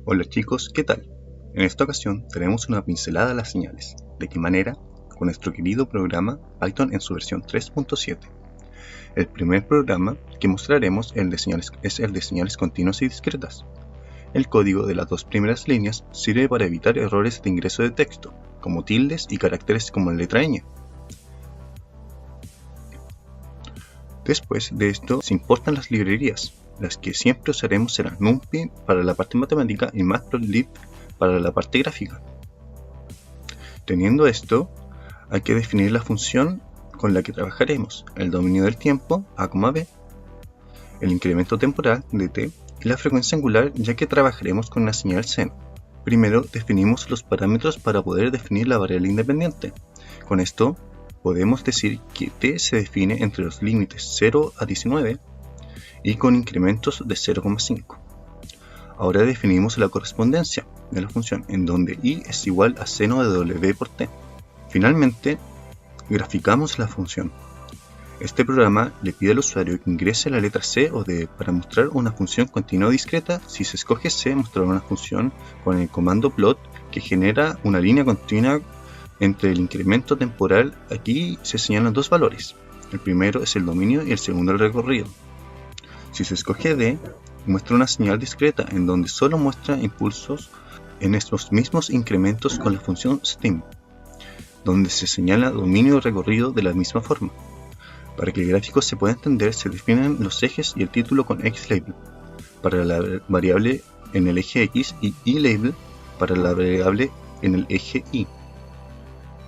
Hola chicos, ¿qué tal? En esta ocasión tenemos una pincelada a las señales. ¿De qué manera? Con nuestro querido programa Python en su versión 3.7. El primer programa que mostraremos es el de señales continuas y discretas. El código de las dos primeras líneas sirve para evitar errores de ingreso de texto, como tildes y caracteres como la letra ñ. Después de esto se importan las librerías. Las que siempre usaremos serán NumPy para la parte matemática y Matplotlib para la parte gráfica. Teniendo esto, hay que definir la función con la que trabajaremos, el dominio del tiempo, a, b, el incremento temporal, dt, y la frecuencia angular, ya que trabajaremos con una señal seno. Primero definimos los parámetros para poder definir la variable independiente. Con esto podemos decir que t se define entre los límites 0 a 19 y con incrementos de 0,5. Ahora definimos la correspondencia de la función, en donde i es igual a seno de w por t. Finalmente, graficamos la función. Este programa le pide al usuario que ingrese la letra c o d para mostrar una función continua o discreta. Si se escoge c, mostrará una función con el comando plot que genera una línea continua entre el incremento temporal. Aquí se señalan dos valores. El primero es el dominio y el segundo el recorrido. Si se escoge D, muestra una señal discreta en donde solo muestra impulsos en estos mismos incrementos con la función stim, donde se señala dominio y recorrido de la misma forma. Para que el gráfico se pueda entender, se definen los ejes y el título con xlabel para la variable en el eje x yylabel para la variable en el eje y,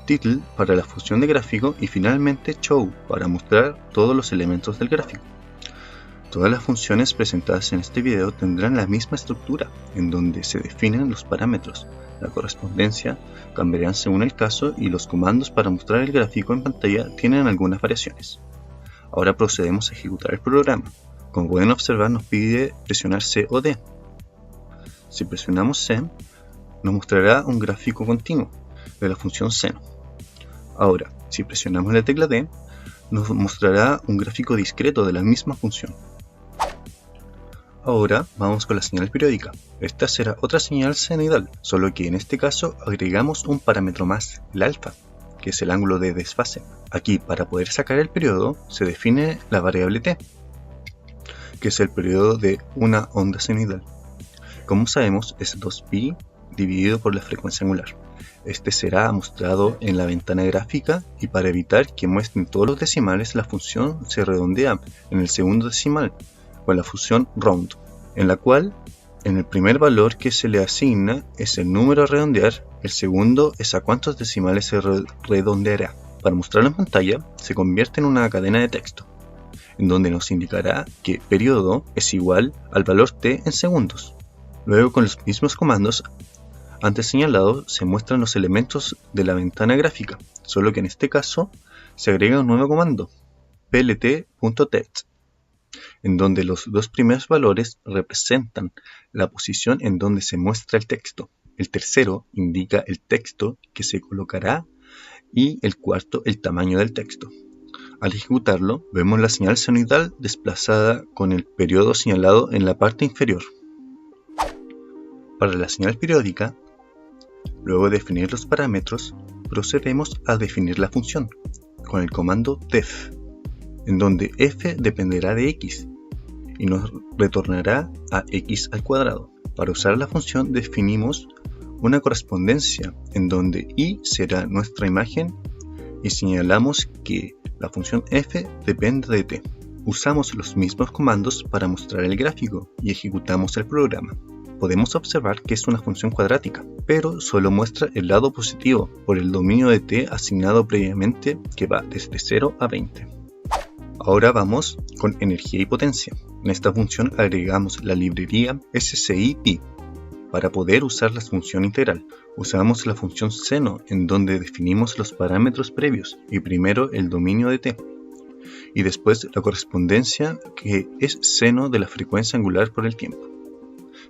title para la función de gráfico y finalmente show para mostrar todos los elementos del gráfico. Todas las funciones presentadas en este video tendrán la misma estructura, en donde se definen los parámetros. La correspondencia cambiarán según el caso y los comandos para mostrar el gráfico en pantalla tienen algunas variaciones. Ahora procedemos a ejecutar el programa. Como pueden observar, nos pide presionar C o D. Si presionamos C, nos mostrará un gráfico continuo de la función seno. Ahora, si presionamos la tecla D, nos mostrará un gráfico discreto de la misma función. Ahora vamos con la señal periódica. Esta será otra señal senoidal, solo que en este caso agregamos un parámetro más, el alfa, que es el ángulo de desfase. Aquí, para poder sacar el periodo, se define la variable t, que es el periodo de una onda senoidal. Como sabemos, es 2pi dividido por la frecuencia angular. Este será mostrado en la ventana gráfica y para evitar que muestren todos los decimales, la función se redondea en el segundo decimal con la función round, en la cual en el primer valor que se le asigna es el número a redondear, el segundo es a cuántos decimales se redondeará. Para mostrarlo en pantalla, se convierte en una cadena de texto, en donde nos indicará que periodo es igual al valor t en segundos. Luego, con los mismos comandos antes señalados, se muestran los elementos de la ventana gráfica, solo que en este caso se agrega un nuevo comando, plt.text, en donde los dos primeros valores representan la posición en donde se muestra el texto. El tercero indica el texto que se colocará y el cuarto el tamaño del texto. Al ejecutarlo, vemos la señal senoidal desplazada con el periodo señalado en la parte inferior. Para la señal periódica, luego de definir los parámetros, procedemos a definir la función con el comando def, en donde f dependerá de x y nos retornará a x al cuadrado. Para usar la función definimos una correspondencia en donde i será nuestra imagen y señalamos que la función f depende de t. Usamos los mismos comandos para mostrar el gráfico y ejecutamos el programa. Podemos observar que es una función cuadrática, pero solo muestra el lado positivo por el dominio de t asignado previamente, que va desde 0 a 20. Ahora vamos con energía y potencia. En esta función agregamos la librería sci.py para poder usar la función integral. Usamos la función seno, en donde definimos los parámetros previos y primero el dominio de t y después la correspondencia, que es seno de la frecuencia angular por el tiempo.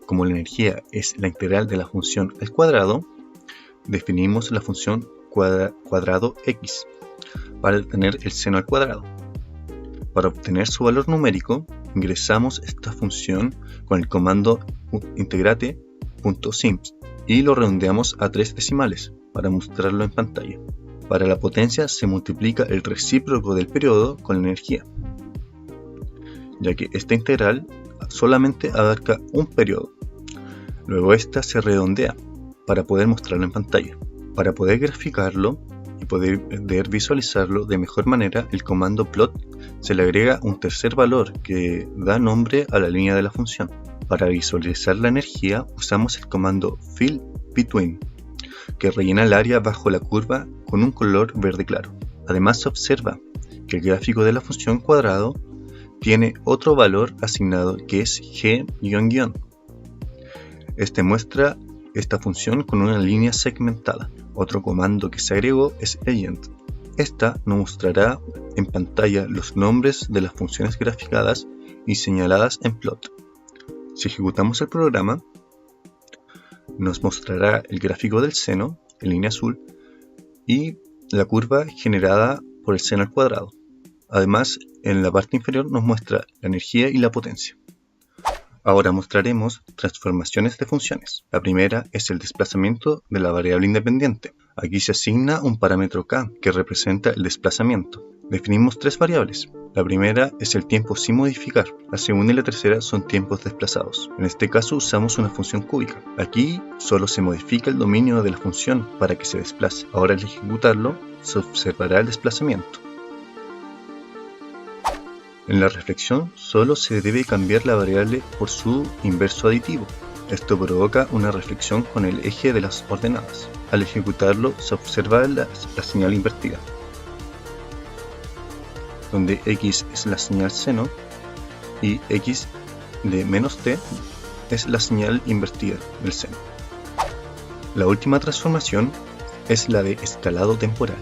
Como la energía es la integral de la función al cuadrado, definimos la función cuadrado x para obtener el seno al cuadrado. Para obtener su valor numérico, ingresamos esta función con el comando integrate .sims y lo redondeamos a 3 decimales para mostrarlo en pantalla. Para la potencia se multiplica el recíproco del periodo con la energía, ya que esta integral solamente abarca un periodo. Luego esta se redondea para poder mostrarlo en pantalla. Para poder graficarlo y poder visualizarlo de mejor manera, el comando plot se le agrega un tercer valor que da nombre a la línea de la función. Para visualizar la energía usamos el comando fill between, que rellena el área bajo la curva con un color verde claro. Además se observa que el gráfico de la función cuadrado tiene otro valor asignado que es g-. Este muestra esta función con una línea segmentada. Otro comando que se agregó es agent. Esta nos mostrará en pantalla los nombres de las funciones graficadas y señaladas en plot. Si ejecutamos el programa, nos mostrará el gráfico del seno en línea azul y la curva generada por el seno al cuadrado. Además, en la parte inferior nos muestra la energía y la potencia. Ahora mostraremos transformaciones de funciones. La primera es el desplazamiento de la variable independiente. Aquí se asigna un parámetro k que representa el desplazamiento. Definimos 3 variables. La primera es el tiempo sin modificar. La segunda y la tercera son tiempos desplazados. En este caso usamos una función cúbica. Aquí solo se modifica el dominio de la función para que se desplace. Ahora al ejecutarlo se observará el desplazamiento. En la reflexión solo se debe cambiar la variable por su inverso aditivo. Esto provoca una reflexión con el eje de las ordenadas. Al ejecutarlo se observa la señal invertida, donde x es la señal seno y x de menos t es la señal invertida del seno. La última transformación es la de escalado temporal.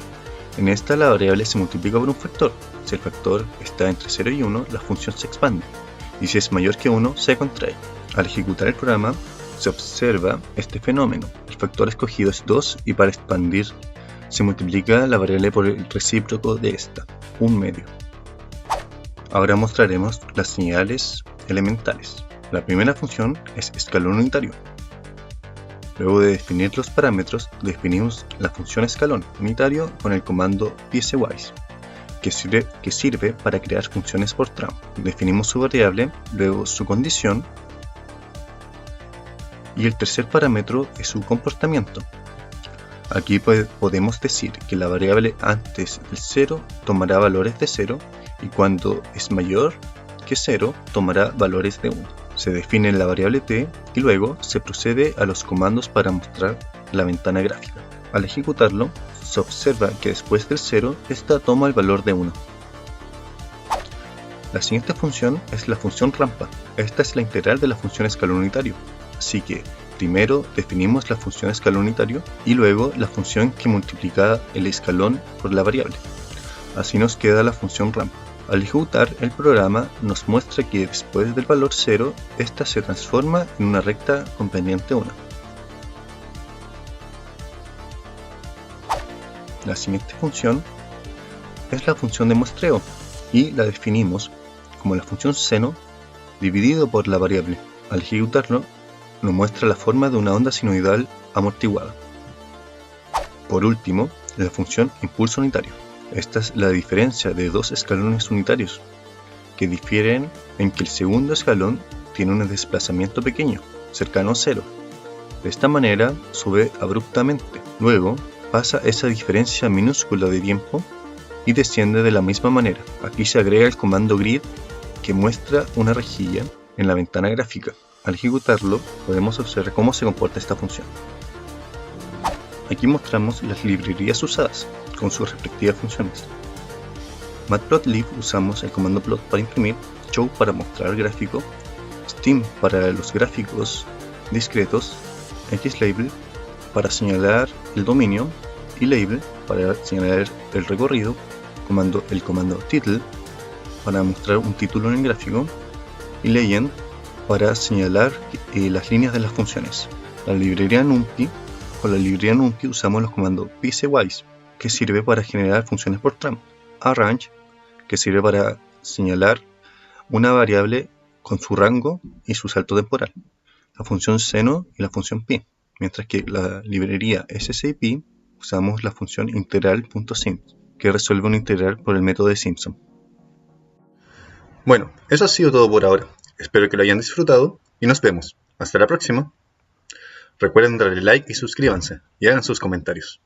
En esta la variable se multiplica por un factor. Si el factor está entre 0 y 1, la función se expande, y si es mayor que 1, se contrae. Al ejecutar el programa, se observa este fenómeno. El factor escogido es 2 y para expandir se multiplica la variable por el recíproco de esta, 1/2. Ahora mostraremos las señales elementales. La primera función es escalón unitario. Luego de definir los parámetros, definimos la función escalón unitario con el comando piecewise, que sirve para crear funciones por tramo. Definimos su variable, luego su condición, y el tercer parámetro es su comportamiento. Aquí podemos decir que la variable antes del 0 tomará valores de 0 y cuando es mayor que 0 tomará valores de 1. Se define la variable t y luego se procede a los comandos para mostrar la ventana gráfica. Al ejecutarlo, se observa que después del 0, esta toma el valor de 1. La siguiente función es la función rampa. Esta es la integral de la función escalón unitario. Así que primero definimos la función escalón unitario y luego la función que multiplica el escalón por la variable. Así nos queda la función rampa. Al ejecutar el programa nos muestra que después del valor 0, esta se transforma en una recta con pendiente 1. La siguiente función es la función de muestreo y la definimos como la función seno dividido por la variable. Al ejecutarlo nos muestra la forma de una onda sinusoidal amortiguada. Por último, la función impulso unitario. Esta es la diferencia de dos escalones unitarios, que difieren en que el segundo escalón tiene un desplazamiento pequeño, cercano a 0. De esta manera sube abruptamente. Luego pasa esa diferencia minúscula de tiempo y desciende de la misma manera. Aquí se agrega el comando grid que muestra una rejilla en la ventana gráfica. Al ejecutarlo podemos observar cómo se comporta esta función. Aquí mostramos las librerías usadas con sus respectivas funciones. Matplotlib usamos el comando plot para imprimir, show para mostrar el gráfico, stem para los gráficos discretos, xlabel para señalar el dominio y label para señalar el recorrido, el comando title para mostrar un título en el gráfico y legend para señalar las líneas de las funciones. Con la librería NumPy usamos los comandos piecewise, que sirve para generar funciones por tramo, arrange, que sirve para señalar una variable con su rango y su salto temporal. la función seno y la función pi, mientras que la librería SCP usamos la función integral.sim, que resuelve una integral por el método de Simpson. Bueno, eso ha sido todo por ahora. Espero que lo hayan disfrutado y nos vemos. Hasta la próxima. Recuerden darle like y suscríbanse y hagan sus comentarios.